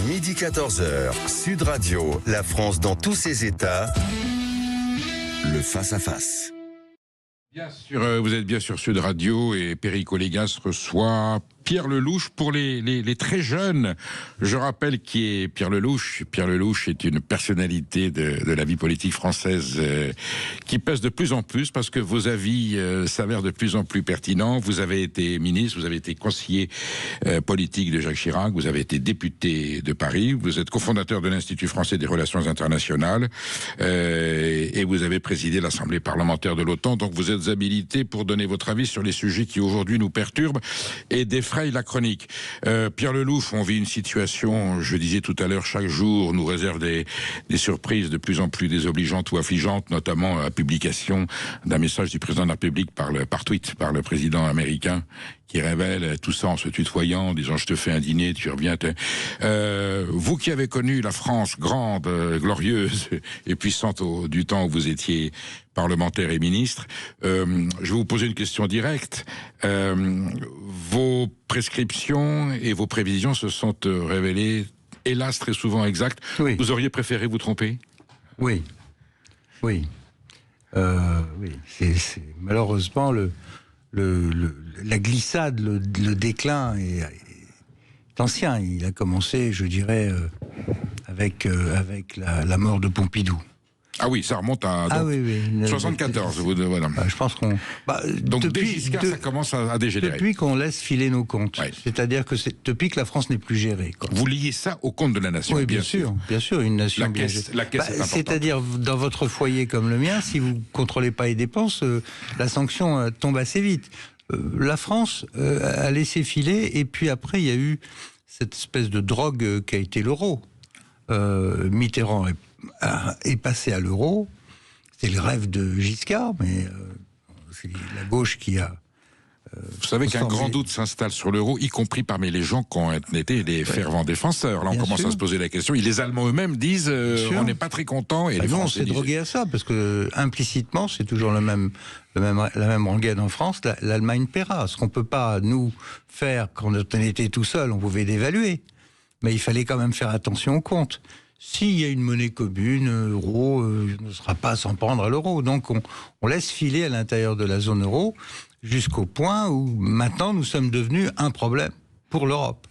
Midi 14h, Sud Radio, la France dans tous ses états, le face-à-face. Bien sûr, vous êtes bien sur Sud Radio et Perico Légas reçoit Pierre Lellouche pour les très jeunes. Je rappelle qui est Pierre Lellouche. Pierre Lellouche est une personnalité de la vie politique française qui pèse de plus en plus parce que vos avis s'avèrent de plus en plus pertinents. Vous avez été ministre, vous avez été conseiller politique de Jacques Chirac, vous avez été député de Paris, vous êtes cofondateur de l'Institut français des relations internationales et vous avez présidé l'Assemblée parlementaire de l'OTAN. Donc vous êtes habilité pour donner votre avis sur les sujets qui aujourd'hui nous perturbent et défraient la chronique. Pierre Lellouche, on vit une situation, je disais tout à l'heure, chaque jour nous réserve des surprises de plus en plus désobligeantes ou affligeantes, notamment la publication d'un message du président de la République par tweet, par le président américain, qui révèle tout ça en se tutoyant, en disant je te fais un dîner, tu reviens. Vous qui avez connu la France grande, glorieuse et puissante du temps où vous étiez parlementaire et ministre, je vais vous poser une question directe. Vos prescriptions et vos prévisions se sont révélées, hélas, très souvent exactes. Oui. Vous auriez préféré vous tromper ? Oui. Oui. C'est malheureusement la glissade, le déclin est ancien. Il a commencé, je dirais, avec la mort de Pompidou. Ah oui, ça remonte à 74. Voilà. Je pense qu'on. Donc depuis Giscard, ça commence à dégénérer. Depuis qu'on laisse filer nos comptes. Ouais. C'est-à-dire que depuis que la France n'est plus gérée. Quoi. Vous liez ça au compte de la nation. Oui, bien sûr, une nation bien gérée. La caisse est importante. C'est-à-dire, dans votre foyer comme le mien, si vous ne contrôlez pas les dépenses, la sanction tombe assez vite. La France a laissé filer, et puis après, il y a eu cette espèce de drogue qui a été l'euro. Mitterrand est passé à l'euro. C'est le rêve de Giscard, mais c'est la gauche qui a... Vous savez qu'un grand doute s'installe sur l'euro, y compris parmi les gens qui ont été des fervents défenseurs. Là, on commence à se poser la question. Les Allemands eux-mêmes disent on n'est pas très contents. Et les Français on s'est drogué à ça, parce que implicitement, c'est toujours la même rengaine en France. L'Allemagne paiera. Ce qu'on ne peut pas, nous, faire quand on était tout seul, on pouvait dévaluer. Mais il fallait quand même faire attention aux comptes. S'il y a une monnaie commune, euro ne sera pas sans prendre à l'euro. Donc on laisse filer à l'intérieur de la zone euro jusqu'au point où maintenant nous sommes devenus un problème pour l'Europe.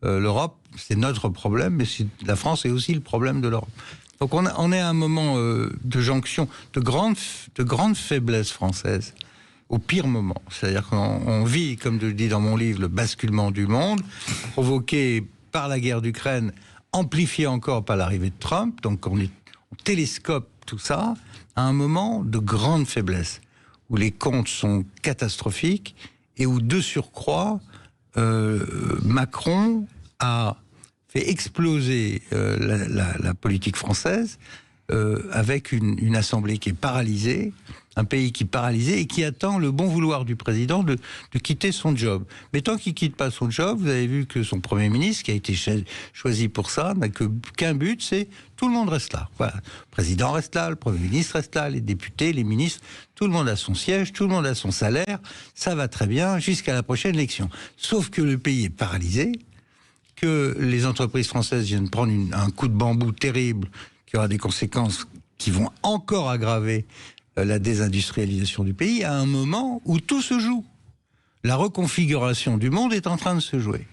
L'Europe, c'est notre problème, mais la France est aussi le problème de l'Europe. Donc on est à un moment de jonction, de grande faiblesse française, au pire moment. C'est-à-dire qu'on vit, comme je le dis dans mon livre, le basculement du monde, provoqué par la guerre d'Ukraine, amplifié encore par l'arrivée de Trump. Donc on télescope tout ça à un moment de grande faiblesse, où les comptes sont catastrophiques et où, de surcroît, Macron a fait exploser la politique française avec une assemblée qui est paralysée, un pays qui est paralysé et qui attend le bon vouloir du président de quitter son job. Mais tant qu'il ne quitte pas son job, vous avez vu que son Premier ministre, qui a été choisi pour ça, n'a qu'un but, c'est tout le monde reste là. Voilà. Le président reste là, le Premier ministre reste là, les députés, les ministres, tout le monde a son siège, tout le monde a son salaire, ça va très bien jusqu'à la prochaine élection. Sauf que le pays est paralysé, que les entreprises françaises viennent prendre un coup de bambou terrible qui aura des conséquences qui vont encore aggraver la désindustrialisation du pays à un moment où tout se joue. La reconfiguration du monde est en train de se jouer.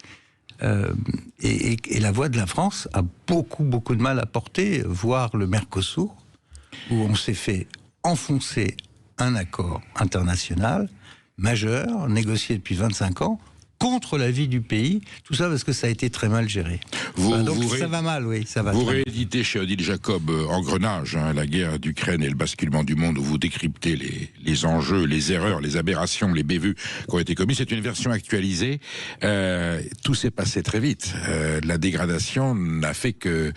Et la voix de la France a beaucoup de mal à porter, voire le Mercosur, où on s'est fait enfoncer un accord international majeur, négocié depuis 25 ans, contre la vie du pays, tout ça parce que ça a été très mal géré. Ça va mal, oui. Ça va vous rééditez chez Odile Jacob Engrenage, la guerre d'Ukraine et le basculement du monde, où vous décryptez les enjeux, les erreurs, les aberrations, les bévues qui ont été commis. C'est une version actualisée. Tout s'est passé très vite. La dégradation n'a fait que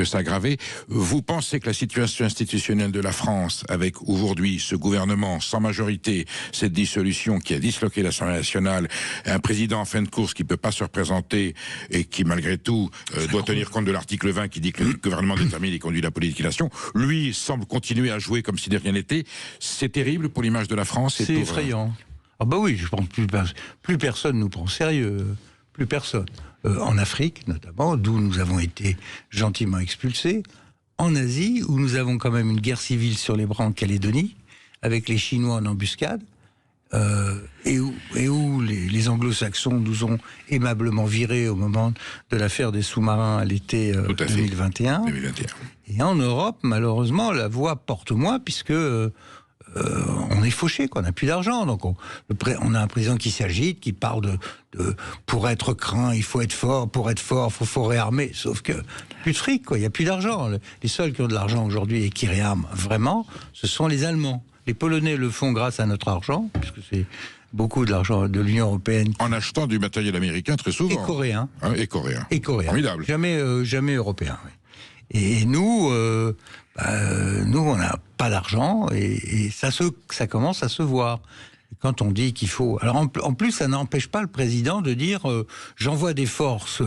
s'aggraver. Vous pensez que la situation institutionnelle de la France, avec aujourd'hui ce gouvernement sans majorité, cette dissolution qui a disloqué l'Assemblée nationale, un président en fin de course qui ne peut pas se représenter et qui, malgré tout, doit tenir compte de l'article 20 qui dit que le gouvernement détermine et conduit la politique de la nation, lui semble continuer à jouer comme si de rien n'était. C'est terrible pour l'image de la France. C'est effrayant. Ah bah oui, je pense plus personne nous prend au sérieux. Plus personne. en Afrique notamment, d'où nous avons été gentiment expulsés, en Asie, où nous avons quand même une guerre civile sur les bras en Calédonie, avec les Chinois en embuscade, et où les Anglo-Saxons nous ont aimablement virés au moment de l'affaire des sous-marins à l'été 2021. Et en Europe, malheureusement, la voix porte moins, puisque on est fauché, qu'on n'a plus d'argent. Donc on a un président qui s'agite, qui parle de pour être craint, il faut être fort, pour être fort, il faut réarmer. Sauf que plus de fric, quoi. Il n'y a plus d'argent. Les seuls qui ont de l'argent aujourd'hui et qui réarment vraiment, ce sont les Allemands. Les Polonais le font grâce à notre argent, puisque c'est beaucoup de l'argent de l'Union européenne. En achetant du matériel américain très souvent. Et coréen. Hein, et coréen. Formidable. Jamais européen. Oui. Et nous, on n'a pas d'argent et ça commence à se voir. Quand on dit qu'il faut... Alors en plus, ça n'empêche pas le président de dire j'envoie des forces...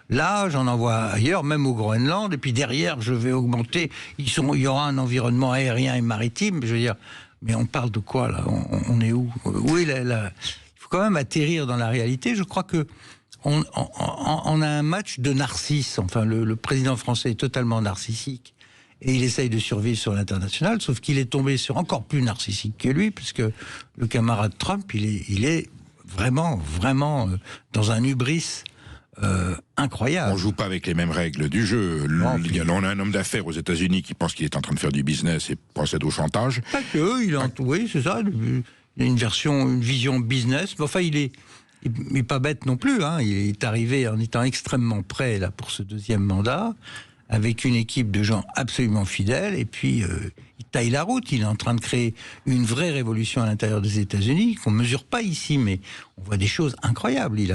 Là, j'en envoie ailleurs, même au Groenland, et puis derrière, je vais augmenter. Il y aura un environnement aérien et maritime. Je veux dire, mais on parle de quoi là ? On est où ? Oui, il faut quand même atterrir dans la réalité. Je crois que on a un match de narcisse. Enfin, le président français est totalement narcissique et il essaye de survivre sur l'international. Sauf qu'il est tombé sur encore plus narcissique que lui, puisque le camarade Trump, il est vraiment dans un hubris. Incroyable. On joue pas avec les mêmes règles du jeu. On a un homme d'affaires aux États-Unis qui pense qu'il est en train de faire du business et procède au chantage. Pas que, oui, c'est ça. Il a une vision business. Enfin, il est pas bête non plus. Hein. Il est arrivé en étant extrêmement prêt là pour ce deuxième mandat, avec une équipe de gens absolument fidèles. Et puis, il taille la route. Il est en train de créer une vraie révolution à l'intérieur des États-Unis qu'on mesure pas ici, mais on voit des choses incroyables. Il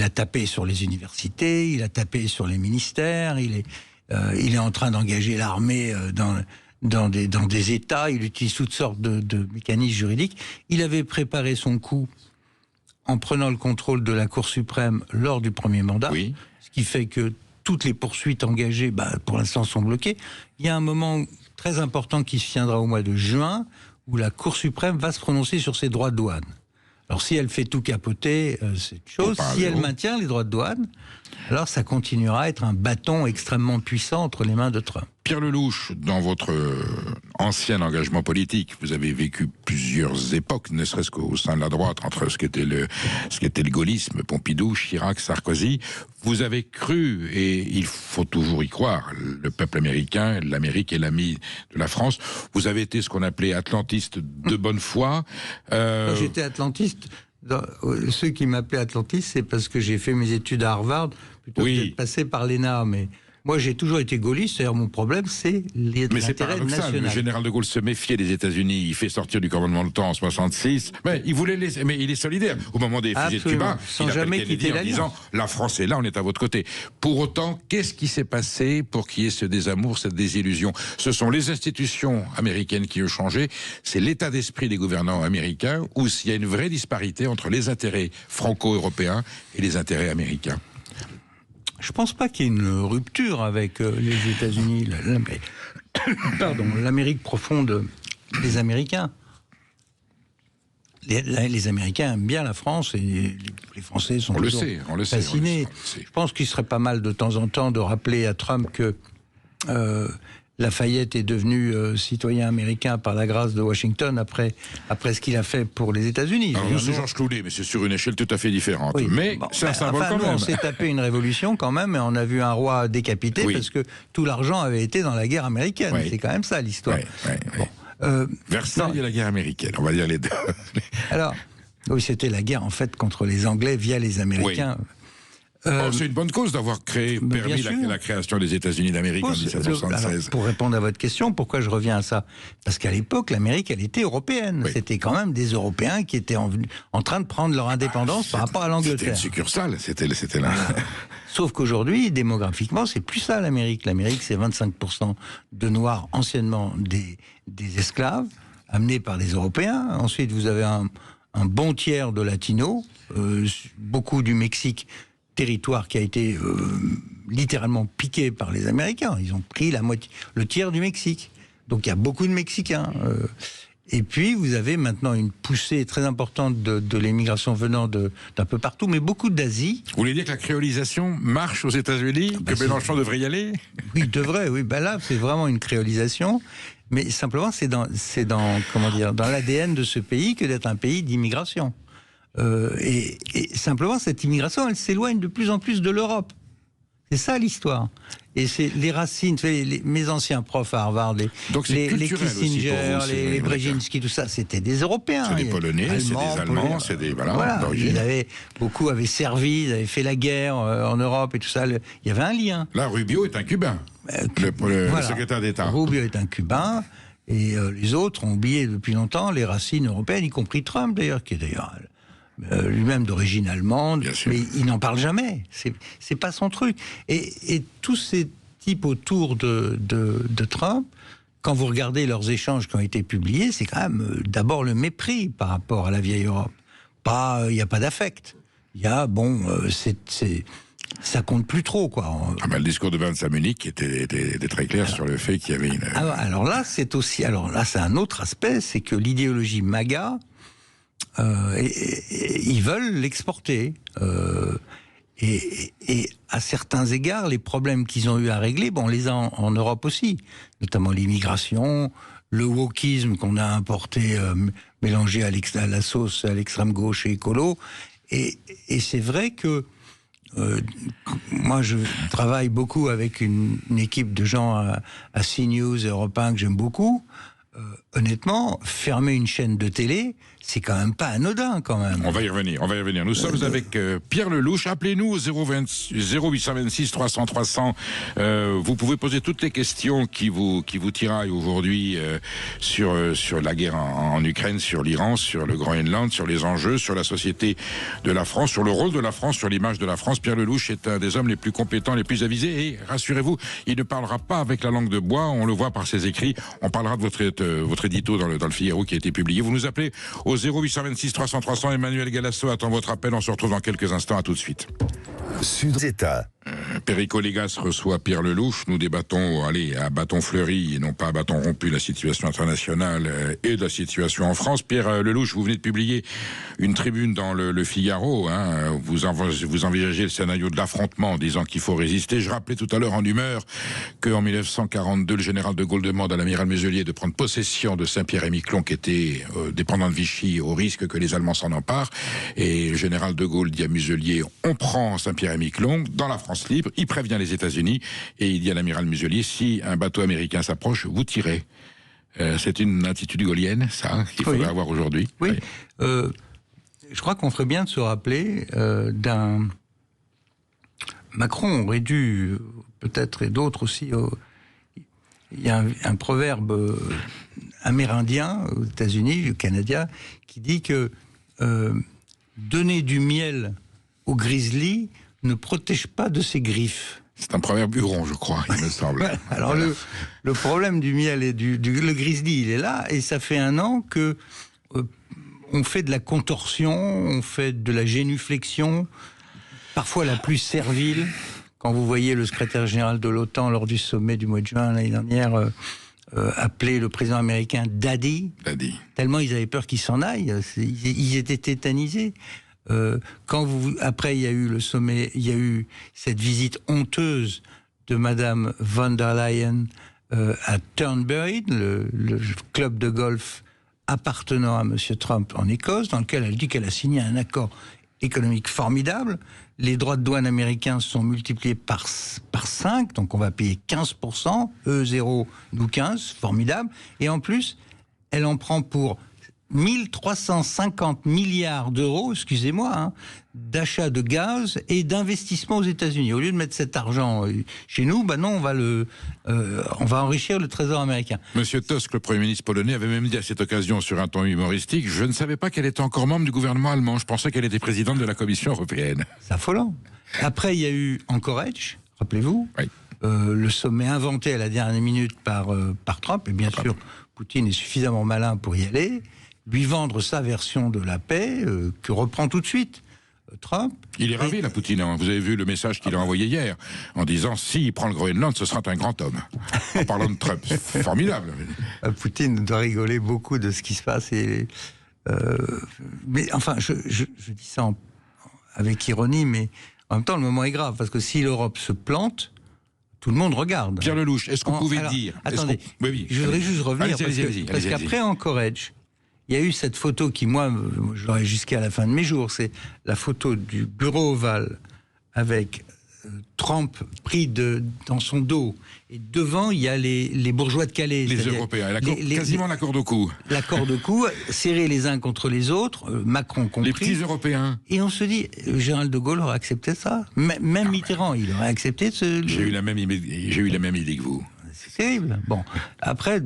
a tapé sur les universités, il a tapé sur les ministères, il est en train d'engager l'armée dans des États, il utilise toutes sortes de mécanismes juridiques. Il avait préparé son coup en prenant le contrôle de la Cour suprême lors du premier mandat, oui. Ce qui fait que toutes les poursuites engagées, pour l'instant, sont bloquées. Il y a un moment très important qui se tiendra au mois de juin, où la Cour suprême va se prononcer sur ses droits de douane. Alors si elle fait tout capoter, c'est une chose. Si elle maintient les droits de douane, alors ça continuera à être un bâton extrêmement puissant entre les mains de Trump. Pierre Lelouch, dans votre ancien engagement politique, vous avez vécu plusieurs époques, ne serait-ce qu'au sein de la droite, entre ce qu'était le gaullisme, Pompidou, Chirac, Sarkozy. Vous avez cru, et il faut toujours y croire, le peuple américain, l'Amérique est l'ami de la France. Vous avez été ce qu'on appelait atlantiste de bonne foi. J'étais atlantiste. Ceux qui m'appelaient atlantiste, c'est parce que j'ai fait mes études à Harvard, plutôt que d'être passé par l'ENA, mais... Moi, j'ai toujours été gaulliste, c'est-à-dire mon problème, c'est l'intérêt national. Le général de Gaulle se méfiait des États-Unis, il fait sortir du commandement de temps en 66, mais il est solidaire. Au moment des fusées de Cuba, sans jamais quitter l'alliance, en disant la France est là, on est à votre côté. Pour autant, qu'est-ce qui s'est passé pour qu'il y ait ce désamour, cette désillusion ? Ce sont les institutions américaines qui ont changé, c'est l'état d'esprit des gouvernants américains, où il y a une vraie disparité entre les intérêts franco-européens et les intérêts américains. Je ne pense pas qu'il y ait une rupture avec les États-Unis, l'Amérique profonde des Américains. Les Américains aiment bien la France et les Français sont fascinés. Je pense qu'il serait pas mal de temps en temps de rappeler à Trump que Lafayette est devenu citoyen américain par la grâce de Washington après ce qu'il a fait pour les États-Unis. Alors, c'est Georges Clooney, mais c'est sur une échelle tout à fait différente. Oui, mais c'est un symbole quand même. On s'est tapé une révolution quand même et on a vu un roi décapité parce que tout l'argent avait été dans la guerre américaine. Oui. C'est quand même ça l'histoire. Versailles et la guerre américaine, on va dire les deux. Alors, oui, c'était la guerre en fait contre les Anglais via les Américains. Oui. C'est une bonne cause d'avoir permis la création des États-Unis d'Amérique en 1776. Alors, pour répondre à votre question, pourquoi je reviens à ça ? Parce qu'à l'époque, l'Amérique, elle était européenne. Oui. C'était quand même des Européens qui étaient en train de prendre leur indépendance par rapport à l'Angleterre. C'était une succursale, c'était là. Sauf qu'aujourd'hui, démographiquement, c'est plus ça l'Amérique. L'Amérique, c'est 25% de Noirs, anciennement des esclaves, amenés par des Européens. Ensuite, vous avez un bon tiers de Latinos, beaucoup du Mexique, territoire qui a été littéralement piqué par les Américains. Ils ont pris le tiers du Mexique. Donc il y a beaucoup de Mexicains. Et puis, vous avez maintenant une poussée très importante de l'émigration venant d'un peu partout, mais beaucoup d'Asie. Vous voulez dire que la créolisation marche aux États-Unis, que Mélenchon devrait y aller? Oui, il devrait, oui. Ben là, c'est vraiment une créolisation. Mais simplement, c'est dans l'ADN de ce pays que d'être un pays d'immigration. Et simplement, cette immigration, elle s'éloigne de plus en plus de l'Europe. C'est ça l'histoire. Et c'est les racines, mes anciens profs à Harvard, les Kissinger, les Brzezinski, tout ça, c'était des Européens. C'est des Polonais, c'est des Allemands, c'est des... Voilà. Beaucoup avaient servi, ils avaient fait la guerre en Europe et tout ça. Il y avait un lien. Là, Rubio est un Cubain, le secrétaire d'État. Rubio est un Cubain, et les autres ont oublié depuis longtemps les racines européennes, y compris Trump d'ailleurs, qui est d'ailleurs... lui-même d'origine allemande, mais il n'en parle jamais. C'est pas son truc. Et tous ces types autour de Trump, quand vous regardez leurs échanges qui ont été publiés, c'est quand même d'abord le mépris par rapport à la vieille Europe. Il n'y a pas d'affect. Il y a, ça compte plus trop, quoi. Le discours de Vance à Munich était très clair sur le fait qu'il y avait une... Alors là, c'est un autre aspect, c'est que l'idéologie MAGA, ils veulent l'exporter. Et à certains égards, les problèmes qu'ils ont eu à régler, on les a en Europe aussi, notamment l'immigration, le wokisme qu'on a importé, mélangé à la sauce à l'extrême gauche et écolo. Et c'est vrai que moi, je travaille beaucoup avec une équipe de gens à CNews et Europe 1 que j'aime beaucoup. Honnêtement, fermer une chaîne de télé, c'est quand même pas anodin, quand même. On va y revenir. Nous sommes avec Pierre Lelouch. Appelez-nous au 0826 300 300. Vous pouvez poser toutes les questions qui vous tiraillent aujourd'hui sur la guerre en Ukraine, sur l'Iran, sur le Groenland, sur les enjeux, sur la société de la France, sur le rôle de la France, sur l'image de la France. Pierre Lelouch est un des hommes les plus compétents, les plus avisés, et rassurez-vous, il ne parlera pas avec la langue de bois. On le voit par ses écrits. On parlera de votre édito dans le Figaro qui a été publié. Vous nous appelez au 0826 300 300. Emmanuel Galasso attend votre appel. On se retrouve dans quelques instants. À tout de suite. Sud-État. Perico Légas reçoit Pierre Lelouch. Nous débattons, à bâton fleuri et non pas à bâton rompu, la situation internationale et de la situation en France. Pierre Lelouch, vous venez de publier une tribune dans le Figaro. Vous envisagez le scénario de l'affrontement en disant qu'il faut résister. Je rappelais tout à l'heure en humeur qu'en 1942, le général de Gaulle demande à l'amiral Muselier de prendre possession de Saint-Pierre-et-Miquelon, qui était dépendant de Vichy, au risque que les Allemands s'en emparent. Et le général de Gaulle dit à Muselier, on prend Saint-Pierre-et-Miquelon dans la France libre. Il prévient les États-Unis et il dit à l'amiral Muselier, si un bateau américain s'approche, vous tirez. C'est une attitude gaulienne, ça, qu'il faudrait avoir aujourd'hui. Oui. Je crois qu'on ferait bien de se rappeler Macron aurait dû, peut-être, et d'autres aussi... Il y a un proverbe amérindien aux États-Unis, canadien, qui dit que donner du miel au grizzly ne protège pas de ses griffes. C'est un proverbe huron, je crois, il me semble. Alors le problème du miel et le grizzly, il est là, et ça fait 1 an que on fait de la contorsion, on fait de la génuflexion, parfois la plus servile. Quand vous voyez le secrétaire général de l'OTAN lors du sommet du mois de juin l'année dernière appeler le président américain Daddy, tellement ils avaient peur qu'il s'en aille, ils étaient tétanisés. Après, il y a eu le sommet, il y a eu cette visite honteuse de Madame von der Leyen à Turnberry, le club de golf appartenant à Monsieur Trump en Écosse, dans lequel elle dit qu'elle a signé un accord économique formidable. Les droits de douane américains sont multipliés par 5, donc on va payer 15%, eux 0, nous 15, formidable. Et en plus, elle en prend pour 1350 milliards d'euros, excusez-moi, d'achat de gaz et d'investissement aux États-Unis. Au lieu de mettre cet argent chez nous, non, on va enrichir le Trésor américain. Monsieur Tusk, le Premier ministre polonais, avait même dit à cette occasion sur un ton humoristique, je ne savais pas qu'elle était encore membre du gouvernement allemand, je pensais qu'elle était présidente de la Commission européenne. C'est affolant. Après, il y a eu Anchorage, rappelez-vous, oui. Le sommet inventé à la dernière minute par Trump, et bien sûr, Poutine est suffisamment malin pour y aller, lui vendre sa version de la paix, que reprend tout de suite Trump. Il est ravi, la Poutine. Vous avez vu le message qu'il a envoyé hier, en disant s'il prend le Groenland, ce sera un grand homme. En parlant de Trump. Formidable. Poutine doit rigoler beaucoup de ce qui se passe. Mais enfin, je dis ça avec ironie, mais en même temps, le moment est grave, parce que si l'Europe se plante, tout le monde regarde. Pierre Lelouch, est-ce qu'on pouvait dire... Attendez, oui, je voudrais juste revenir, parce qu'après Anchorage, il y a eu cette photo qui, moi, je l'aurai jusqu'à la fin de mes jours, c'est la photo du bureau ovale avec Trump pris dans son dos. Et devant, il y a les bourgeois de Calais. Les Européens, quasiment la corde au cou. La corde au cou, serrés les uns contre les autres, Macron compris. Les petits Européens. Et on se dit, Général de Gaulle aurait accepté ça. Même Mitterrand, il aurait accepté ce... J'ai eu la même idée que vous. C'est terrible. Bon, après,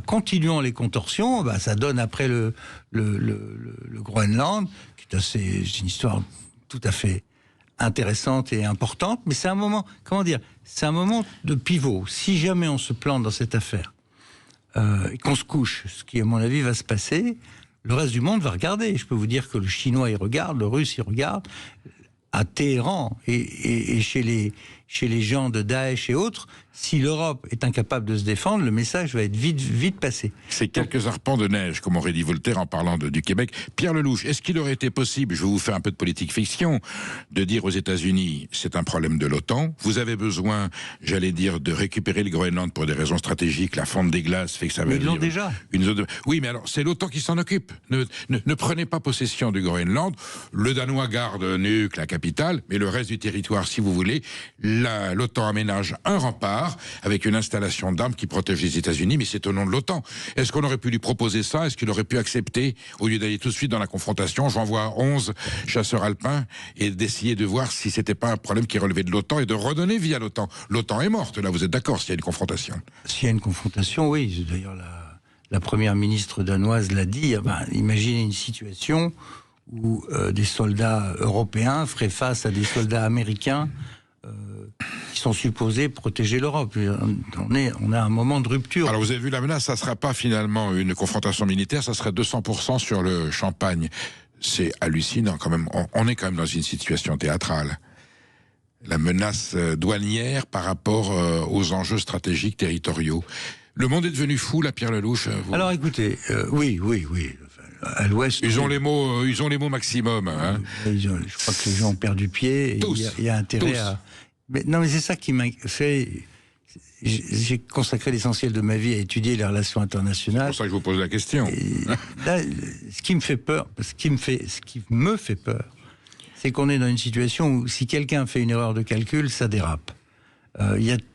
continuons les contorsions, ça donne après le Groenland, qui est c'est une histoire tout à fait intéressante et importante, mais c'est un moment, c'est un moment de pivot. Si jamais on se plante dans cette affaire, et qu'on se couche, ce qui à mon avis va se passer, le reste du monde va regarder. Je peux vous dire que le Chinois il regarde, le Russe il regarde, à Téhéran et chez les gens de Daesh et autres, si l'Europe est incapable de se défendre, le message va être vite passé. C'est quelques arpents de neige, comme aurait dit Voltaire en parlant du Québec. Pierre Lelouch, est-ce qu'il aurait été possible, je vais vous faire un peu de politique fiction, de dire aux États-Unis, c'est un problème de l'OTAN, vous avez besoin, j'allais dire, de récupérer le Groenland pour des raisons stratégiques, la fonte des glaces fait que ça va ils l'ont déjà. Oui, mais alors, c'est l'OTAN qui s'en occupe. Ne prenez pas possession du Groenland, le Danois garde Nuuk, la capitale, mais le reste du territoire, si vous voulez, l'OTAN aménage un rempart avec une installation d'armes qui protège les États-Unis, mais c'est au nom de l'OTAN. Est-ce qu'on aurait pu lui proposer ça? Est-ce qu'il aurait pu accepter, au lieu d'aller tout de suite dans la confrontation, j'envoie 11 chasseurs alpins, et d'essayer de voir si c'était pas un problème qui relevait de l'OTAN et de redonner via l'OTAN? L'OTAN est morte, là, vous êtes d'accord, s'il y a une confrontation? S'il y a une confrontation, oui. D'ailleurs, la première ministre danoise l'a dit. Imaginez une situation où des soldats européens feraient face à des soldats américains qui sont supposés protéger l'Europe. On a un moment de rupture. Alors vous avez vu la menace, ça ne sera pas finalement une confrontation militaire, ça serait 200% sur le Champagne. C'est hallucinant quand même. On est quand même dans une situation théâtrale. La menace douanière par rapport aux enjeux stratégiques territoriaux. Le monde est devenu fou, là, Pierre Lelouch. Alors écoutez, oui. À l'ouest, ils ont les mots maximum. Hein. Je crois que les gens ont perdu pied. Il y a intérêt à... Mais c'est ça qui m'inquiète. J'ai consacré l'essentiel de ma vie à étudier les relations internationales. C'est pour ça que je vous pose la question. Là, ce qui me fait peur, c'est qu'on est dans une situation où si quelqu'un fait une erreur de calcul, ça dérape.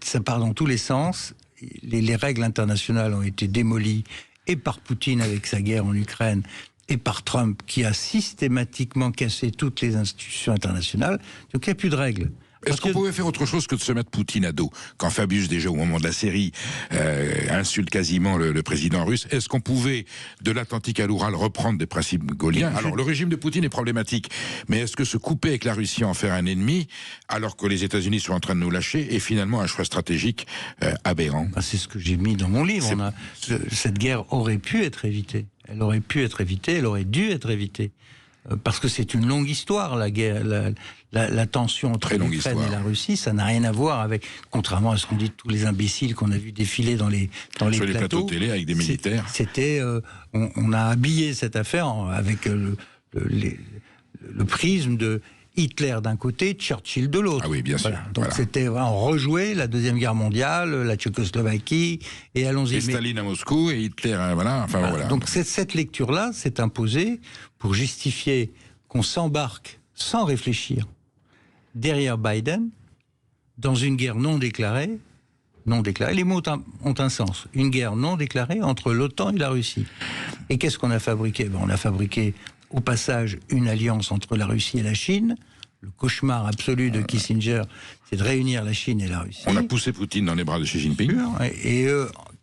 Ça part dans tous les sens. Les règles internationales ont été démolies et par Poutine avec sa guerre en Ukraine, et par Trump qui a systématiquement cassé toutes les institutions internationales. Donc il n'y a plus de règles. Est-ce qu'on pouvait faire autre chose que de se mettre Poutine à dos? Quand Fabius, déjà au moment de la série, insulte quasiment le président russe, est-ce qu'on pouvait, de l'Atlantique à l'Oural, reprendre des principes gaulliens? Alors, le régime de Poutine est problématique, mais est-ce que se couper avec la Russie, en faire un ennemi, alors que les États-Unis sont en train de nous lâcher, est finalement un choix stratégique aberrant? C'est ce que j'ai mis dans mon livre. Cette guerre aurait pu être évitée. Elle aurait pu être évitée, elle aurait dû être évitée. Parce que c'est une longue histoire, la guerre, la tension entre l'Ukraine et la Russie, ça n'a rien à voir avec, contrairement à ce qu'on dit de tous les imbéciles qu'on a vu défiler dans les plateaux télé avec des militaires. C'était, on a habillé cette affaire avec le prisme de Hitler d'un côté, Churchill de l'autre. Ah oui, bien sûr. Donc c'était, on rejouait la Deuxième Guerre mondiale, la Tchécoslovaquie, et allons-y. Et Staline à Moscou, et Hitler, voilà. Donc cette lecture-là s'est imposée pour justifier qu'on s'embarque sans réfléchir derrière Biden dans une guerre non déclarée. Les mots ont un sens. Une guerre non déclarée entre l'OTAN et la Russie. Et qu'est-ce qu'on a fabriqué? On a fabriqué au passage une alliance entre la Russie et la Chine. Le cauchemar absolu de Kissinger, c'est de réunir la Chine et la Russie. On a poussé Poutine dans les bras de Xi Jinping. Et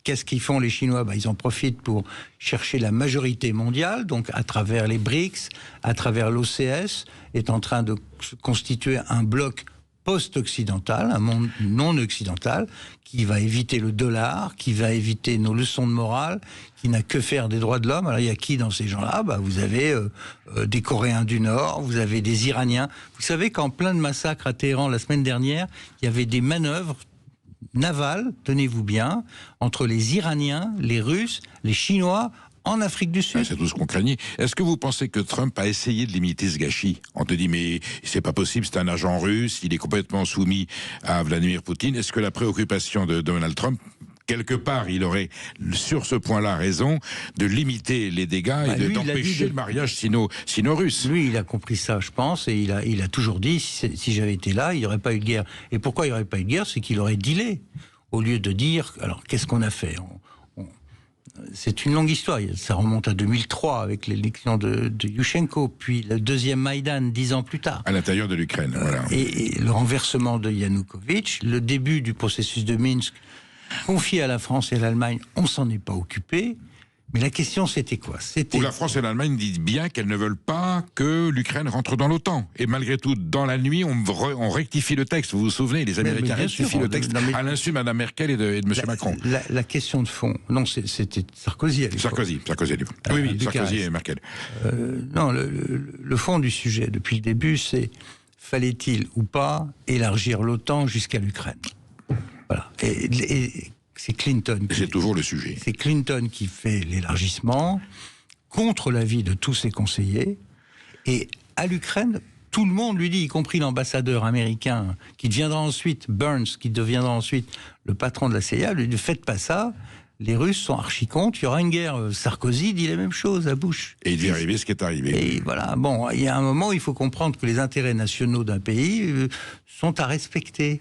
qu'est-ce qu'ils font les Chinois? Ils en profitent pour chercher la majorité mondiale, donc à travers les BRICS, à travers l'OCS, est en train de constituer un bloc post-occidental, un monde non occidental, qui va éviter le dollar, qui va éviter nos leçons de morale, qui n'a que faire des droits de l'homme. Alors il y a qui dans ces gens-là ? Vous avez des Coréens du Nord, vous avez des Iraniens. Vous savez qu'en plein de massacres à Téhéran la semaine dernière, il y avait des manœuvres navales, tenez-vous bien, entre les Iraniens, les Russes, les Chinois, en Afrique du Sud. C'est tout ce qu'on craignait. Est-ce que vous pensez que Trump a essayé de limiter ce gâchis ? On te dit, mais c'est pas possible, c'est un agent russe, il est complètement soumis à Vladimir Poutine. Est-ce que la préoccupation de Donald Trump, quelque part, il aurait, sur ce point-là, raison de limiter les dégâts et d'empêcher le mariage sino-russe ? Lui, il a compris ça, je pense, et il a toujours dit, si j'avais été là, il n'y aurait pas eu de guerre. Et pourquoi il n'y aurait pas eu de guerre ? C'est qu'il aurait dealé, au lieu de dire, alors qu'est-ce qu'on a fait ? C'est une longue histoire, ça remonte à 2003 avec l'élection de Yushchenko, puis le deuxième Maïdan 10 ans plus tard. À l'intérieur de l'Ukraine, voilà. Et le renversement de Yanukovych, le début du processus de Minsk, confié à la France et à l'Allemagne, on s'en est pas occupé. Mais la question, c'était quoi ? Où la France et l'Allemagne disent bien qu'elles ne veulent pas que l'Ukraine rentre dans l'OTAN. Et malgré tout, dans la nuit, on rectifie le texte. Vous vous souvenez, les Américains rectifient le texte à l'insu de Mme Merkel et de M. Macron. La question de fond, non, c'était Sarkozy à l'époque. Sarkozy à l'époque. Oui, Sarkozy et Merkel. Non, le fond du sujet, depuis le début, c'est fallait-il ou pas élargir l'OTAN jusqu'à l'Ukraine ? Voilà. Et c'est Clinton. C'est toujours le sujet. C'est Clinton qui fait l'élargissement contre l'avis de tous ses conseillers. Et à l'Ukraine, tout le monde lui dit, y compris l'ambassadeur américain, qui deviendra ensuite Burns, qui deviendra ensuite le patron de la CIA, lui dit, ne faites pas ça. Les Russes sont archi contre, il y aura une guerre. Sarkozy dit la même chose à Bush. Et il devait arriver ce qui est arrivé. Et voilà, bon, il y a un moment où il faut comprendre que les intérêts nationaux d'un pays sont à respecter.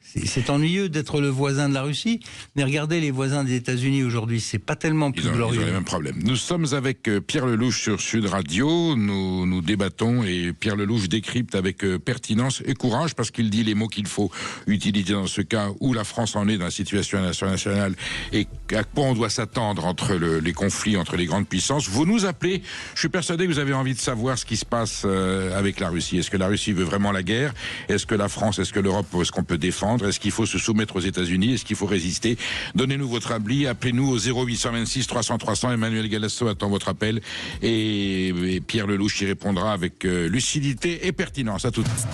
C'est ennuyeux d'être le voisin de la Russie, mais regardez les voisins des États-Unis aujourd'hui, c'est pas tellement plus glorieux. Ils ont les mêmes problèmes. Nous sommes avec Pierre Lelouch sur Sud Radio, nous débattons et Pierre Lelouch décrypte avec pertinence et courage parce qu'il dit les mots qu'il faut utiliser dans ce cas où la France en est dans la situation internationale et à quoi on doit s'attendre entre les conflits entre les grandes puissances. Vous nous appelez, je suis persuadé que vous avez envie de savoir ce qui se passe avec la Russie. Est-ce que la Russie veut vraiment la guerre ? Est-ce que la France, est-ce que l'Europe, est-ce qu'on peut défendre ? Est-ce qu'il faut se soumettre aux États-Unis ? Est-ce qu'il faut résister ? Donnez-nous votre avis, appelez-nous au 0826 300 300. Emmanuel Galasso attend votre appel et Pierre Lelouch y répondra avec lucidité et pertinence. À tout de suite.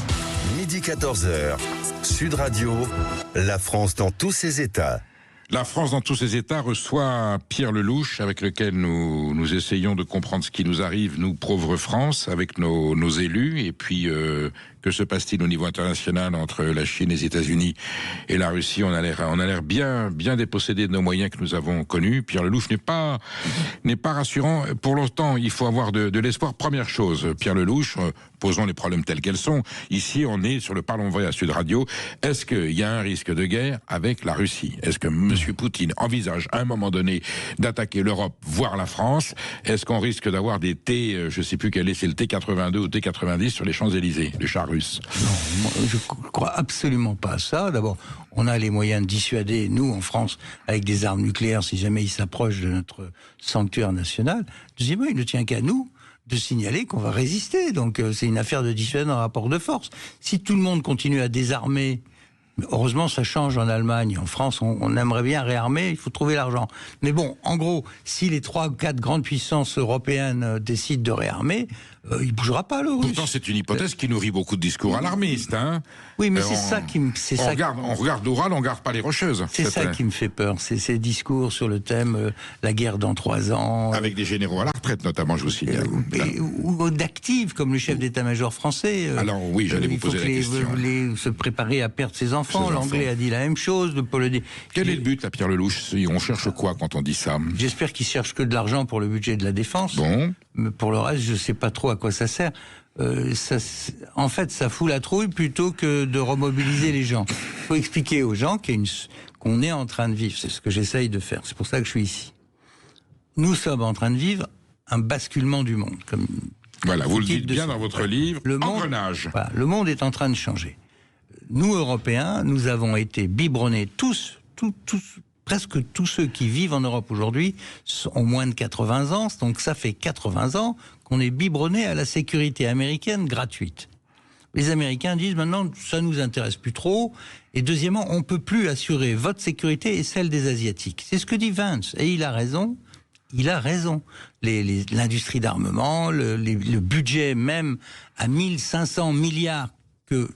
Midi 14h, Sud Radio, la France dans tous ses états. La France dans tous ses états reçoit Pierre Lelouch avec lequel nous essayons de comprendre ce qui nous arrive, nous pauvres France, avec nos élus et puis que se passe-t-il au niveau international entre la Chine, les États-Unis et la Russie ? On a l'air bien dépossédé de nos moyens que nous avons connus. Pierre Lelouch n'est pas rassurant. Pour longtemps, il faut avoir de l'espoir. Première chose, Pierre Lelouch, posons les problèmes tels qu'elles sont. Ici, on est sur le Parlons Vrai à Sud Radio. Est-ce qu'il y a un risque de guerre avec la Russie ? Est-ce que M. Poutine envisage à un moment donné d'attaquer l'Europe, voire la France ? Est-ce qu'on risque d'avoir des je ne sais plus quel est, c'est le T-82 ou T-90 sur les Champs-Élysées, les chars russes ? Non, je ne crois absolument pas à ça. D'abord, on a les moyens de dissuader, nous, en France, avec des armes nucléaires, si jamais ils s'approchent de notre sanctuaire national. Deuxièmement, il ne tient qu'à nous de signaler qu'on va résister. Donc, c'est une affaire de dissuasion en rapport de force. Si tout le monde continue à désarmer, heureusement, ça change en Allemagne. En France, on aimerait bien réarmer, il faut trouver l'argent. Mais bon, en gros, si les 3 ou 4 grandes puissances européennes décident de réarmer, il ne bougera pas, le Russe. Pourtant, c'est une hypothèse qui nourrit beaucoup de discours alarmistes. Hein. Oui, mais c'est ça qui me... On regarde l'Oural, on ne regarde pas les Rocheuses. C'est ça qui me fait peur, c'est ces discours sur le thème la guerre dans 3 ans. Avec des généraux à la retraite, notamment, je vous signale. Ou d'actifs, comme le chef d'état-major français. Alors oui, j'allais vous poser la question. Il faut se préparer à perdre ses enfants. L'anglais a dit la même chose, le polonais... Quel est le but, là, Pierre Lelouch ? On cherche quoi quand on dit ça ? J'espère qu'il ne cherche que de l'argent pour le budget de la défense. Bon. Mais pour le reste, je ne sais pas trop à quoi ça sert. En fait, ça fout la trouille plutôt que de remobiliser les gens. Il faut expliquer aux gens qu'on est en train de vivre. C'est ce que j'essaye de faire. C'est pour ça que je suis ici. Nous sommes en train de vivre un basculement du monde. Voilà, vous le dites bien dans votre livre, Engrenage. Voilà, le monde est en train de changer. Nous, Européens, nous avons été biberonnés presque tous ceux qui vivent en Europe aujourd'hui ont moins de 80 ans, donc ça fait 80 ans qu'on est biberonné à la sécurité américaine gratuite. Les Américains disent maintenant, ça nous intéresse plus trop. Et deuxièmement, on peut plus assurer votre sécurité et celle des Asiatiques. C'est ce que dit Vance. Et il a raison. Il a raison. L'industrie d'armement, le budget même à 1500 milliards que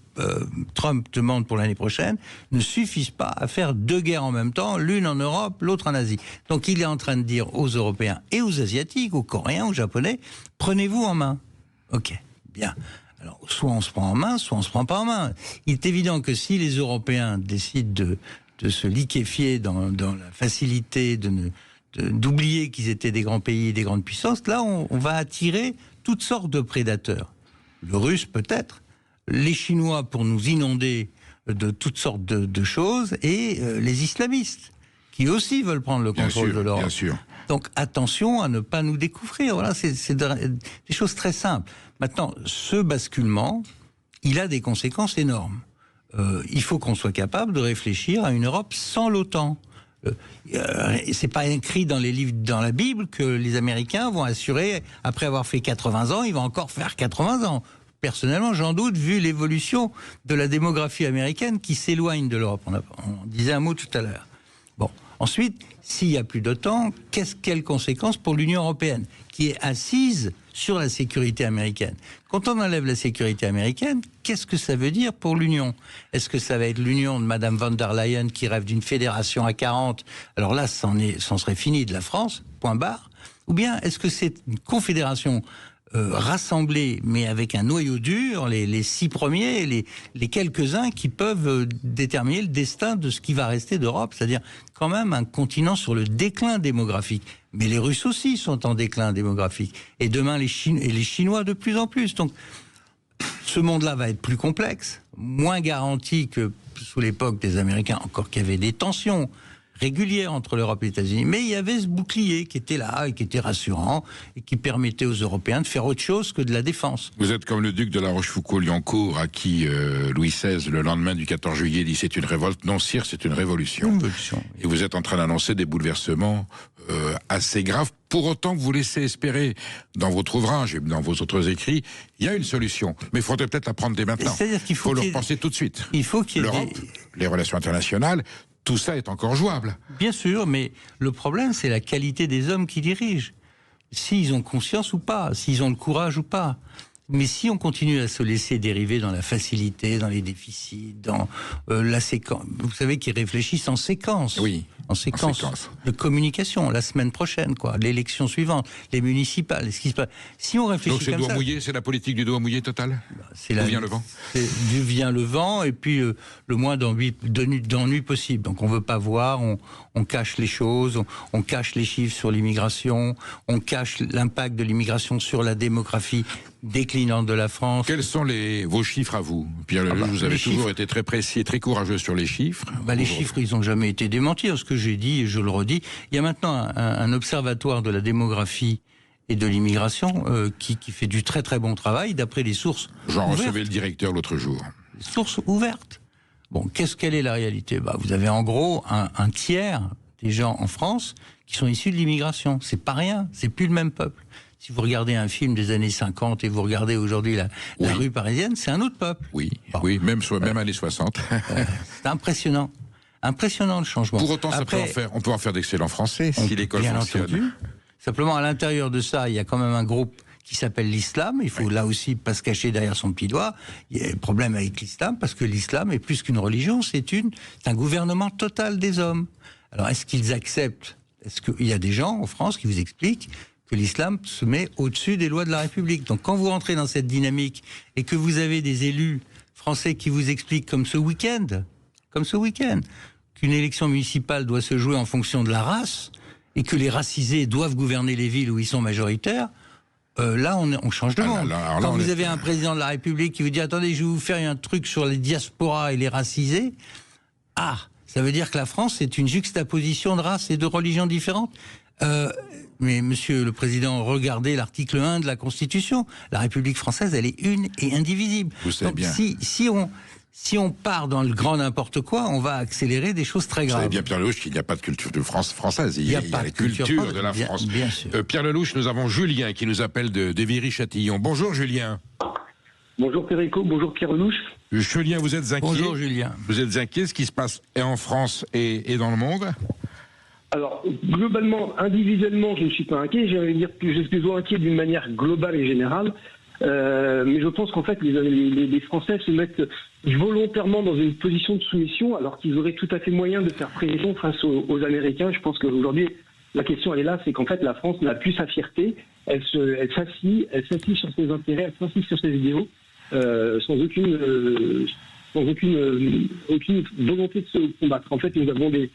Trump demande pour l'année prochaine ne suffisent pas à faire 2 guerres en même temps, l'une en Europe, l'autre en Asie. Donc il est en train de dire aux Européens et aux Asiatiques, aux Coréens, aux Japonais, prenez-vous en main. Ok, bien. Alors, soit on se prend en main, soit on se prend pas en main. Il est évident que si les Européens décident de se liquéfier dans la facilité d'oublier qu'ils étaient des grands pays et des grandes puissances, là on va attirer toutes sortes de prédateurs. Le russe peut-être, les Chinois pour nous inonder de toutes sortes de choses, et les islamistes, qui aussi veulent prendre le contrôle de l'Europe. Bien sûr. Donc attention à ne pas nous découvrir. Voilà, c'est des choses très simples. Maintenant, ce basculement, il a des conséquences énormes. Il faut qu'on soit capable de réfléchir à une Europe sans l'OTAN. C'est pas écrit dans les livres, dans la Bible, que les Américains vont assurer, après avoir fait 80 ans, ils vont encore faire 80 ans. Personnellement, j'en doute, vu l'évolution de la démographie américaine qui s'éloigne de l'Europe. On disait un mot tout à l'heure. Bon, ensuite, s'il n'y a plus d'OTAN, quelles conséquences pour l'Union européenne, qui est assise sur la sécurité américaine? Quand on enlève la sécurité américaine, qu'est-ce que ça veut dire pour l'Union? Est-ce que ça va être l'Union de Madame von der Leyen qui rêve d'une fédération à 40? Alors là, c'en serait fini de la France, point barre. Ou bien est-ce que c'est une confédération rassemblés, mais avec un noyau dur, les 6 premiers, les quelques-uns qui peuvent déterminer le destin de ce qui va rester d'Europe, c'est-à-dire quand même un continent sur le déclin démographique. Mais les Russes aussi sont en déclin démographique. Et demain, les Chinois de plus en plus. Donc, ce monde-là va être plus complexe, moins garanti que sous l'époque des Américains, encore qu'il y avait des tensions régulière entre l'Europe et les États-Unis, mais il y avait ce bouclier qui était là et qui était rassurant et qui permettait aux Européens de faire autre chose que de la défense. Vous êtes comme le duc de la Rochefoucauld-Liancourt à qui Louis XVI, le lendemain du 14 juillet, dit c'est une révolte. Non, sire, c'est une révolution. Une révolution. Et vous êtes en train d'annoncer des bouleversements assez graves. Pour autant que vous laissez espérer dans votre ouvrage et dans vos autres écrits, il y a une solution. Mais il faudrait peut-être la prendre dès maintenant. C'est-à-dire qu'il faut le repenser tout de suite. Il faut qu'il y ait l'Europe, les relations internationales. Tout ça est encore jouable. Bien sûr, mais le problème, c'est la qualité des hommes qui dirigent. S'ils ont conscience ou pas, s'ils ont le courage ou pas. Mais si on continue à se laisser dériver dans la facilité, dans les déficits, dans la séquence... Vous savez qu'ils réfléchissent en séquence. Oui, en séquence de communication, la semaine prochaine, quoi, l'élection suivante, les municipales, ce qui se passe. Si on réfléchit donc c'est comme le doigt ça... mouillé, c'est la politique du doigt mouillé total. D'où vient le vent. D'où vient le vent, et puis le moins d'ennui possible. Donc on veut pas voir, on cache les choses, on cache les chiffres sur l'immigration, on cache l'impact de l'immigration sur la démographie déclinante de la France. Quels sont vos chiffres à vous, Pierre Lelouch? Vous avez toujours été très précis et très courageux sur les chiffres. Les chiffres, ils n'ont jamais été démentis. Ce que j'ai dit, et je le redis, il y a maintenant un observatoire de la démographie et de l'immigration qui fait du très très bon travail, d'après les sources J'en ouvertes. recevais le directeur l'autre jour. Les sources ouvertes. Bon, quelle est la réalité? Vous avez en gros un tiers des gens en France qui sont issus de l'immigration. C'est pas rien, c'est plus le même peuple. Si vous regardez un film des années 50 et vous regardez aujourd'hui la rue parisienne, c'est un autre peuple. Oui, oui, même années 60. C'est impressionnant. Impressionnant le changement. Pour autant, on peut en faire d'excellents Français si l'école fonctionne. Entendu. Simplement, à l'intérieur de ça, il y a quand même un groupe qui s'appelle l'islam. Il faut là aussi pas se cacher derrière son petit doigt. Il y a un problème avec l'islam, parce que l'islam est plus qu'une religion, c'est un gouvernement total des hommes. Alors, est-ce qu'ils acceptent? Est-ce qu'il y a des gens en France qui vous expliquent que l'islam se met au-dessus des lois de la République? Donc quand vous rentrez dans cette dynamique et que vous avez des élus français qui vous expliquent comme ce week-end, qu'une élection municipale doit se jouer en fonction de la race et que les racisés doivent gouverner les villes où ils sont majoritaires, là on change de monde. Quand vous avez un président de la République qui vous dit « Attendez, je vais vous faire un truc sur les diasporas et les racisés », ça veut dire que la France c'est une juxtaposition de races et de religions différentes. Mais monsieur le président, regardez l'article 1 de la Constitution. La République française, elle est une et indivisible. Vous savez bien. Si on part dans le grand n'importe quoi, on va accélérer des choses très graves. Vous savez bien, Pierre Lelouch, qu'il n'y a pas de culture de française. Il y a la culture de la France. Bien sûr. Pierre Lelouch, nous avons Julien qui nous appelle de Viry-Châtillon. Bonjour Julien. Bonjour Perico, bonjour Pierre Lelouch. Julien, vous êtes inquiet? Bonjour Julien. Vous êtes inquiet, ce qui se passe et en France et dans le monde? Alors, globalement, individuellement, je ne suis pas inquiet. J'allais dire que je suis plutôt inquiet d'une manière globale et générale. Mais je pense qu'en fait, les Français se mettent volontairement dans une position de soumission, alors qu'ils auraient tout à fait moyen de faire pression face aux Américains. Je pense qu'aujourd'hui, la question, elle est là, c'est qu'en fait, la France n'a plus sa fierté. Elle s'assit sur ses intérêts, elle s'assit sur ses idéaux, sans aucune volonté de se combattre. En fait, nous avons des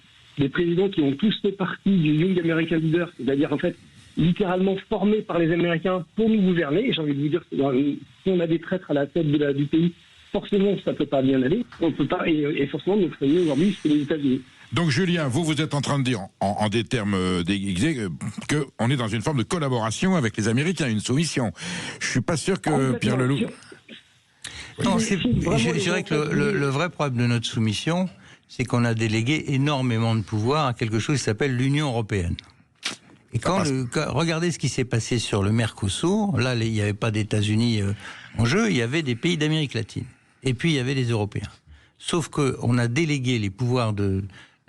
présidents qui ont tous fait partie du Young American Leader, c'est-à-dire en fait littéralement formés par les Américains pour nous gouverner. Et j'ai envie de vous dire, si on a des traîtres à la tête du pays, forcément ça ne peut pas bien aller. On peut pas, et forcément notre ennemi aujourd'hui, c'est les États-Unis. Donc Julien, vous êtes en train de dire, en des termes déguisés, qu'on est dans une forme de collaboration avec les Américains, une soumission. Je suis pas sûr que Pierre Lelouch... Non, je dirais que le vrai problème de notre soumission, c'est qu'on a délégué énormément de pouvoir à quelque chose qui s'appelle l'Union européenne. Et regardez ce qui s'est passé sur le Mercosur, là il n'y avait pas d'États-Unis en jeu, il y avait des pays d'Amérique latine. Et puis il y avait les Européens. Sauf qu'on a délégué les pouvoirs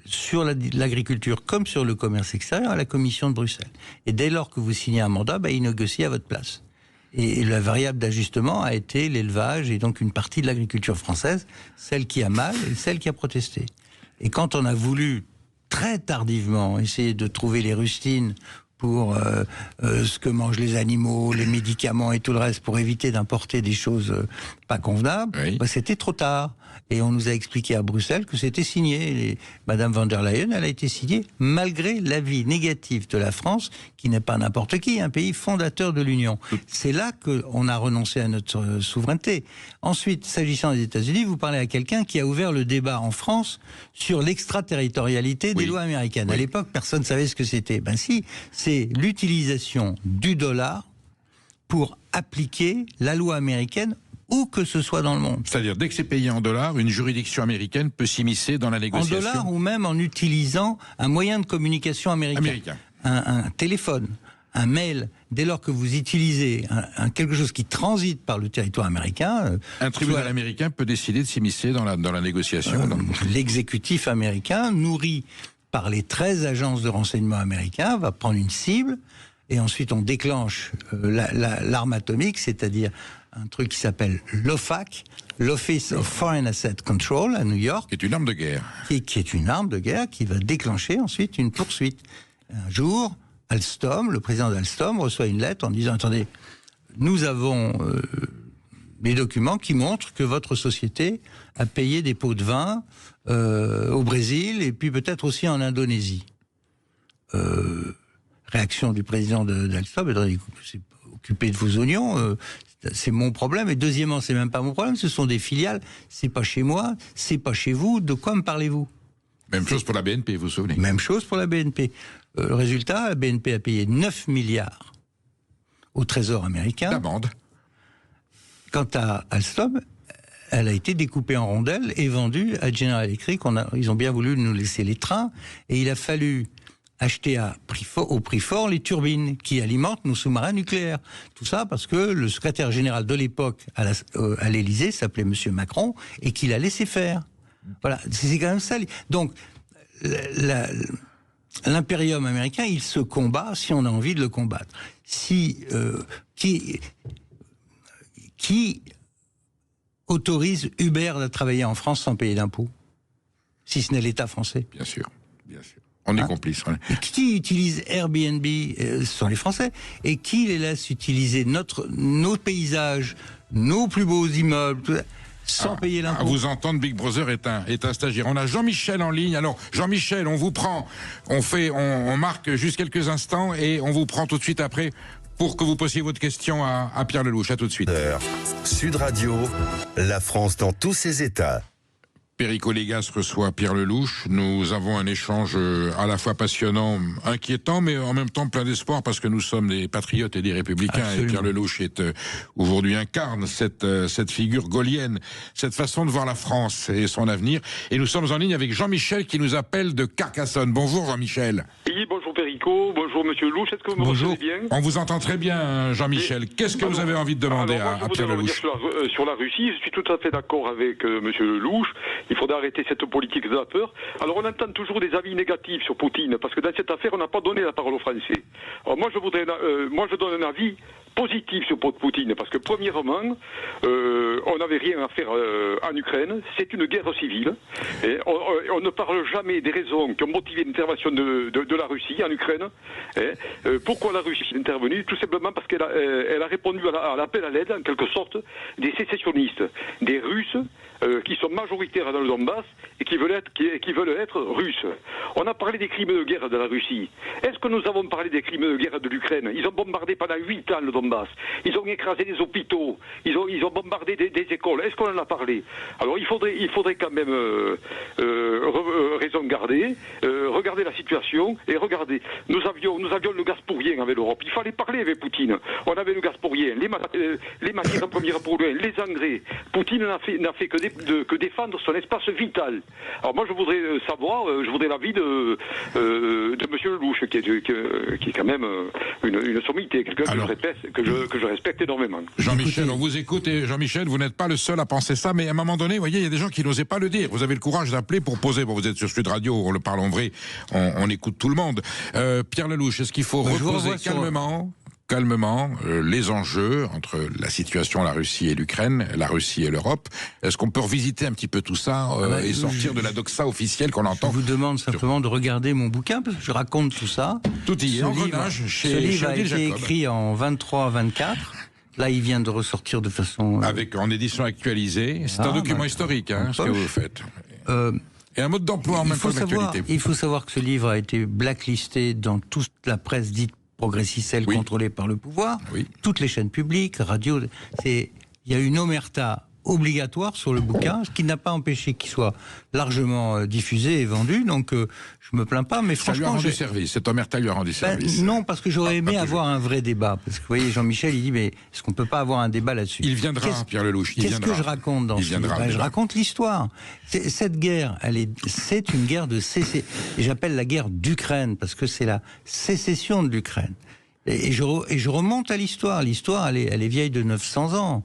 sur l'agriculture comme sur le commerce extérieur à la Commission de Bruxelles. Et dès lors que vous signez un mandat, ils négocient à votre place. Et la variable d'ajustement a été l'élevage et donc une partie de l'agriculture française, celle qui a mal et celle qui a protesté. Et quand on a voulu très tardivement essayer de trouver les rustines pour ce que mangent les animaux, les médicaments et tout le reste pour éviter d'importer des choses pas convenables, oui. C'était trop tard. Et on nous a expliqué à Bruxelles que c'était signé. Madame von der Leyen, elle a été signée malgré l'avis négatif de la France, qui n'est pas n'importe qui, un pays fondateur de l'Union. C'est là qu'on a renoncé à notre souveraineté. Ensuite, s'agissant des États-Unis, vous parlez à quelqu'un qui a ouvert le débat en France sur l'extraterritorialité des lois américaines. Oui. À l'époque, personne ne savait ce que c'était. Ben si, c'est l'utilisation du dollar pour appliquer la loi américaine où que ce soit dans le monde. C'est-à-dire, dès que c'est payé en dollars, une juridiction américaine peut s'immiscer dans la négociation. En dollars ou même en utilisant un moyen de communication américain. Un téléphone, un mail. Dès lors que vous utilisez quelque chose qui transite par le territoire américain... un tribunal américain peut décider de s'immiscer dans la négociation. L'exécutif américain, nourri par les 13 agences de renseignement américains, va prendre une cible et ensuite on déclenche l'arme atomique, c'est-à-dire un truc qui s'appelle l'OFAC, l'Office of Foreign Asset Control à New York. Qui est une arme de guerre. Qui est une arme de guerre qui va déclencher ensuite une poursuite. Un jour, Alstom, le président d'Alstom, reçoit une lettre en disant « Attendez, nous avons des documents qui montrent que votre société a payé des pots de vin au Brésil et puis peut-être aussi en Indonésie. » Réaction du président d'Alstom, c'est occupé de vos oignons, c'est mon problème. Et deuxièmement, c'est même pas mon problème, ce sont des filiales, c'est pas chez moi, c'est pas chez vous, de quoi me parlez-vous? Même chose pour la BNP, vous vous souvenez? Même chose pour la BNP. Le résultat, la BNP a payé 9 milliards au Trésor américain. D'amende. Quant à Alstom, elle a été découpée en rondelles et vendue à General Electric. Ils ont bien voulu nous laisser les trains, et il a fallu acheter au prix fort les turbines qui alimentent nos sous-marins nucléaires. Tout ça parce que le secrétaire général de l'époque à l'Élysée s'appelait Monsieur Macron et qu'il a laissé faire. Voilà, c'est quand même ça. Donc, l'impérium américain, il se combat si on a envie de le combattre. Qui autorise Uber à travailler en France sans payer d'impôts, si ce n'est l'État français? Bien sûr, bien sûr. On est complices. Et qui utilise Airbnb? Ce sont les Français. Et qui les laisse utiliser nos paysages, nos plus beaux immeubles, sans payer l'impôt? À vous entendre, Big Brother est un stagiaire. On a Jean-Michel en ligne. Alors, Jean-Michel, on vous prend, on marque juste quelques instants et on vous prend tout de suite après pour que vous posiez votre question à Pierre Lelouch. À tout de suite. Sud Radio, la France dans tous ses états. Perico Légas reçoit Pierre Lelouch. Nous avons un échange à la fois passionnant, inquiétant, mais en même temps plein d'espoir parce que nous sommes des patriotes et des républicains. Absolument. Et Pierre Lelouch est aujourd'hui incarne cette figure gaulienne, cette façon de voir la France et son avenir. Et nous sommes en ligne avec Jean-Michel qui nous appelle de Carcassonne. Bonjour Jean-Michel. Oui, bonjour Perico, bonjour Monsieur Lelouch. Est-ce que vous me recevez bien? On vous entend très bien, Jean-Michel. Qu'est-ce que vous avez envie de demander à Pierre Lelouch? Sur la Russie, je suis tout à fait d'accord avec Monsieur Lelouch. Il faudrait arrêter cette politique de la peur. Alors on entend toujours des avis négatifs sur Poutine, parce que dans cette affaire, on n'a pas donné la parole aux Français. Alors moi, je donne un avis positif sur Poutine, parce que premièrement, on n'avait rien à faire en Ukraine. C'est une guerre civile. Et on ne parle jamais des raisons qui ont motivé l'intervention de la Russie en Ukraine. Pourquoi la Russie est intervenue? Tout simplement parce qu'elle a répondu à l'appel à l'aide, en quelque sorte, des sécessionnistes, des Russes qui sont majoritaires dans le Donbass et qui veulent être russes. On a parlé des crimes de guerre de la Russie. Est-ce que nous avons parlé des crimes de guerre de l'Ukraine? Ils ont bombardé pendant 8 ans le Donbass. Ils ont écrasé des hôpitaux. Ils ont bombardé des écoles. Est-ce qu'on en a parlé? Alors il faudrait quand même raison garder, regarder la situation et regarder. Nous avions le gaz pour rien avec l'Europe. Il fallait parler avec Poutine. On avait le gaz pour rien, les matières premières pour rien, les engrais. Poutine n'a fait que défendre son espace vital. Alors moi je voudrais l'avis de Monsieur Lelouch, qui est quand même une sommité, quelqu'un que je respecte énormément. Jean-Michel, on vous écoute et Jean-Michel, vous n'êtes pas le seul à penser ça, mais à un moment donné, vous voyez, il y a des gens qui n'osaient pas le dire. Vous avez le courage d'appeler pour poser. Bon, vous êtes sur Sud Radio, on le parle en vrai, on écoute tout le monde. Pierre Lelouch, est-ce qu'il faut reposer calmement les enjeux entre la situation la Russie et l'Ukraine, la Russie et l'Europe? Est-ce qu'on peut revisiter un petit peu tout ça et sortir de la doxa officielle qu'on entend? Je vous demande simplement de regarder mon bouquin, parce que je raconte tout ça. Tout y est, engrenage chez ce livre a été Jacob. Écrit en 23-24. Là, il vient de ressortir de façon... En édition actualisée. C'est un document historique, ce que vous faites. Et un mode d'emploi en même temps d'actualité. Il faut savoir que ce livre a été blacklisté dans toute la presse dite progressiste, celle contrôlée par le pouvoir, toutes les chaînes publiques, radio. Il y a une omerta obligatoire sur le bouquin, ce qui n'a pas empêché qu'il soit largement diffusé et vendu, donc je me plains pas, mais ça franchement... lui a rendu service, cette omerta lui a rendu service. Non, parce que j'aurais aimé avoir un vrai débat, parce que vous voyez, Jean-Michel, il dit, mais est-ce qu'on peut pas avoir un débat là-dessus? Il viendra, Pierre Lelouch, il viendra. Qu'est-ce que je raconte dans ce livre? Je raconte l'histoire. Cette guerre, c'est une guerre de sécession, et j'appelle la guerre d'Ukraine, parce que c'est la sécession de l'Ukraine. Et je remonte à l'histoire. L'histoire, elle est vieille de 900 ans.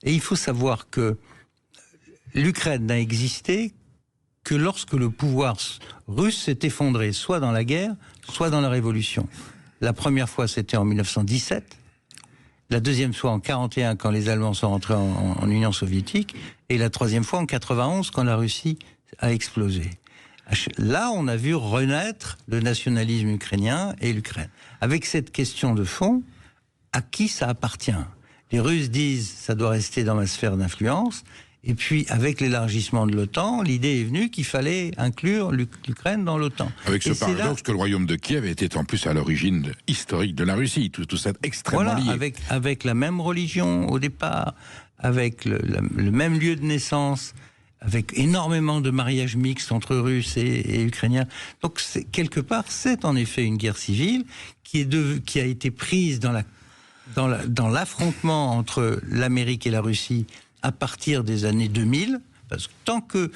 Et il faut savoir que l'Ukraine n'a existé que lorsque le pouvoir russe s'est effondré, soit dans la guerre, soit dans la révolution. La première fois, c'était en 1917. La deuxième fois en 1941, quand les Allemands sont rentrés en Union soviétique. Et la troisième fois en 1991, quand la Russie a explosé. Là, on a vu renaître le nationalisme ukrainien et l'Ukraine. Avec cette question de fond, à qui ça appartient? Les Russes disent ça doit rester dans ma sphère d'influence. Et puis, avec l'élargissement de l'OTAN, l'idée est venue qu'il fallait inclure l'Ukraine dans l'OTAN. Avec ce paradoxe que le royaume de Kiev était en plus à l'origine historique de la Russie. Tout ça extrêmement lié. Avec la même religion au départ, avec le même lieu de naissance, avec énormément de mariages mixtes entre Russes et Ukrainiens. Donc, quelque part, c'est en effet une guerre civile qui a été prise dans l'affrontement entre l'Amérique et la Russie à partir des années 2000, parce que tant que,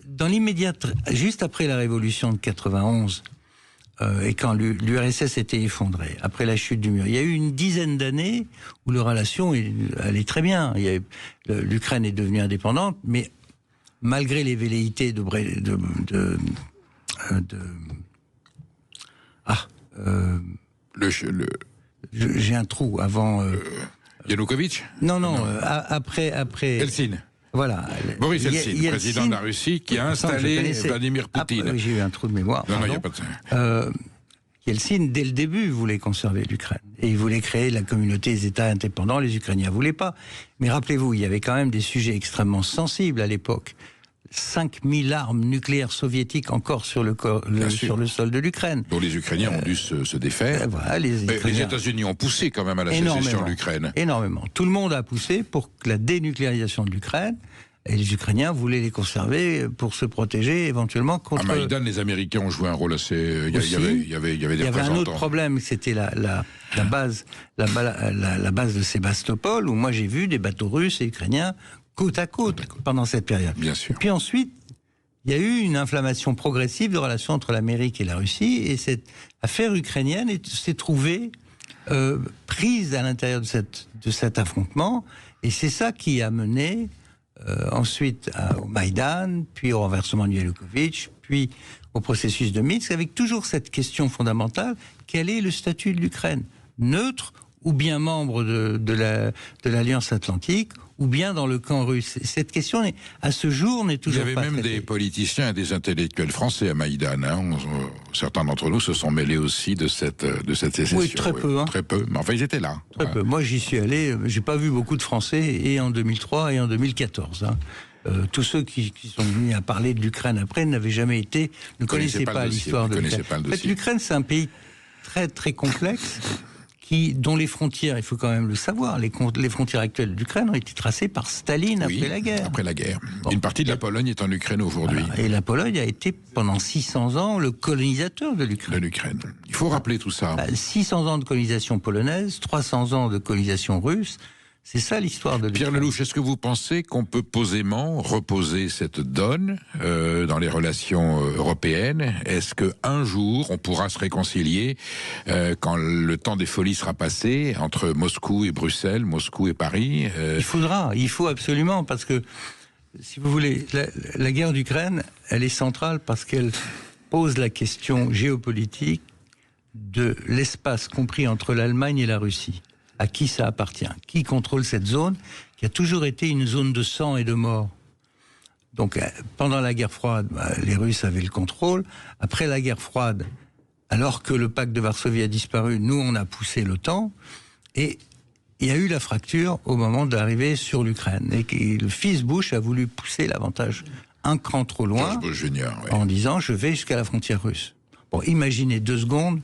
dans l'immédiat, juste après la révolution de 91, et quand l'URSS était effondrée, après la chute du mur, il y a eu une dizaine d'années où les relations allaient très bien. L'Ukraine est devenue indépendante, mais malgré les velléités j'ai un trou avant... Yanukovych? Non. Après... Eltsine. Voilà. Boris Eltsine, président de la Russie, qui a installé Vladimir Poutine. J'ai eu un trou de mémoire. Non, il n'y a pas de ça. Yeltsin, dès le début, voulait conserver l'Ukraine. Et il voulait créer la communauté des États indépendants. Les Ukrainiens ne voulaient pas. Mais rappelez-vous, il y avait quand même des sujets extrêmement sensibles à l'époque. 5000 armes nucléaires soviétiques encore sur le sol de l'Ukraine. Dont les Ukrainiens ont dû se défaire. Voilà, les États-Unis ont poussé quand même à la sécession de l'Ukraine. Énormément. Tout le monde a poussé pour que la dénucléarisation de l'Ukraine. Et les Ukrainiens voulaient les conserver pour se protéger éventuellement contre... À Maïdan, les Américains ont joué un rôle assez... Il y avait des représentants. Il y avait un autre problème, c'était la base de Sébastopol, où moi j'ai vu des bateaux russes et ukrainiens côte à côte pendant cette période. Bien sûr. Et puis ensuite, il y a eu une inflammation progressive de relations entre l'Amérique et la Russie, et cette affaire ukrainienne s'est trouvée prise à l'intérieur de cet affrontement, et c'est ça qui a mené ensuite au Maïdan, puis au renversement de Yanukovych, puis au processus de Minsk, avec toujours cette question fondamentale: quel est le statut de l'Ukraine? Neutre ou bien membre de l'Alliance Atlantique, ou bien dans le camp russe? Cette question, à ce jour, n'est toujours pas traitée. Il y avait même des politiciens et des intellectuels français à Maïdan. Certains d'entre nous se sont mêlés aussi de cette sécession. Oui, très peu. Très peu, mais enfin ils étaient là. Très peu. Moi j'y suis allé, j'ai pas vu beaucoup de Français, et en 2003 et en 2014. Tous ceux qui sont venus à parler de l'Ukraine après ne connaissaient pas l'histoire de l'Ukraine. En fait, l'Ukraine, c'est un pays très très complexe, dont les frontières, il faut quand même le savoir, les frontières actuelles de l'Ukraine ont été tracées par Staline après la guerre. Après la guerre. Bon. Une partie de la Pologne est en Ukraine aujourd'hui. Voilà. Et la Pologne a été pendant 600 ans le colonisateur de l'Ukraine. Il faut rappeler tout ça. 600 ans de colonisation polonaise, 300 ans de colonisation russe. C'est ça l'histoire de l'Ukraine. Pierre Lelouch, est-ce que vous pensez qu'on peut posément reposer cette donne dans les relations européennes? Est-ce qu'un jour, on pourra se réconcilier quand le temps des folies sera passé entre Moscou et Bruxelles, Moscou et Paris? Il faut absolument, parce que, si vous voulez, la guerre d'Ukraine, elle est centrale parce qu'elle pose la question géopolitique de l'espace compris entre l'Allemagne et la Russie. À qui ça appartient? Qui contrôle cette zone qui a toujours été une zone de sang et de mort? Donc, pendant la guerre froide, les Russes avaient le contrôle. Après la guerre froide, alors que le pacte de Varsovie a disparu, nous, on a poussé l'OTAN. Et il y a eu la fracture au moment d'arriver sur l'Ukraine. Et le fils Bush a voulu pousser l'avantage un cran trop loin, George Bush Jr., oui, en disant « je vais jusqu'à la frontière russe ». Bon, imaginez 2 secondes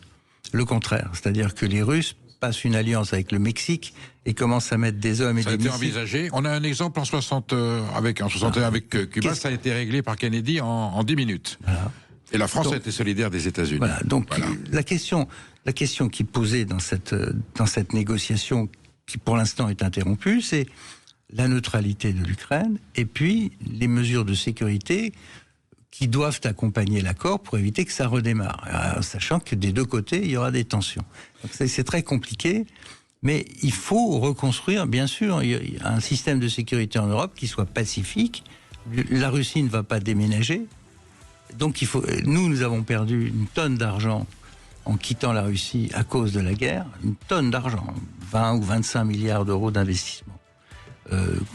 le contraire. C'est-à-dire que les Russes passe une alliance avec le Mexique et commence à mettre des hommes et des missiles. Ça a été envisagé. On a un exemple en 61 avec Cuba, ça a été réglé par Kennedy en 10 minutes. Voilà. Et la France a été solidaire des États-Unis. Voilà. Donc la question qui est posée dans cette négociation, qui pour l'instant est interrompue, c'est la neutralité de l'Ukraine et puis les mesures de sécurité qui doivent accompagner l'accord pour éviter que ça redémarre, sachant que des deux côtés, il y aura des tensions. Donc c'est très compliqué, mais il faut reconstruire, bien sûr, un système de sécurité en Europe qui soit pacifique. La Russie ne va pas déménager, donc nous avons perdu une tonne d'argent en quittant la Russie à cause de la guerre, une tonne d'argent, 20 ou 25 milliards d'euros d'investissement,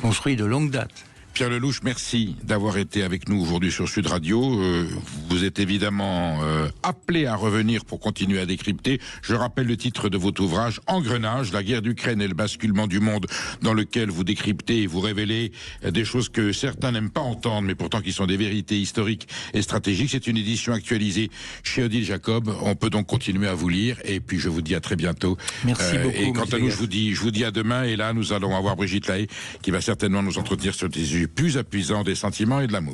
construit de longue date. Pierre Lelouch, merci d'avoir été avec nous aujourd'hui sur Sud Radio. Vous êtes évidemment appelé à revenir pour continuer à décrypter. Je rappelle le titre de votre ouvrage, Engrenage, la guerre d'Ukraine et le basculement du monde, dans lequel vous décryptez et vous révélez des choses que certains n'aiment pas entendre, mais pourtant qui sont des vérités historiques et stratégiques. C'est une édition actualisée chez Odile Jacob. On peut donc continuer à vous lire. Et puis je vous dis à très bientôt. Merci beaucoup. Et quant à nous, je vous dis à demain. Et là, nous allons avoir Brigitte Lahaye qui va certainement nous entretenir sur des sujets plus apaisants des sentiments et de l'amour.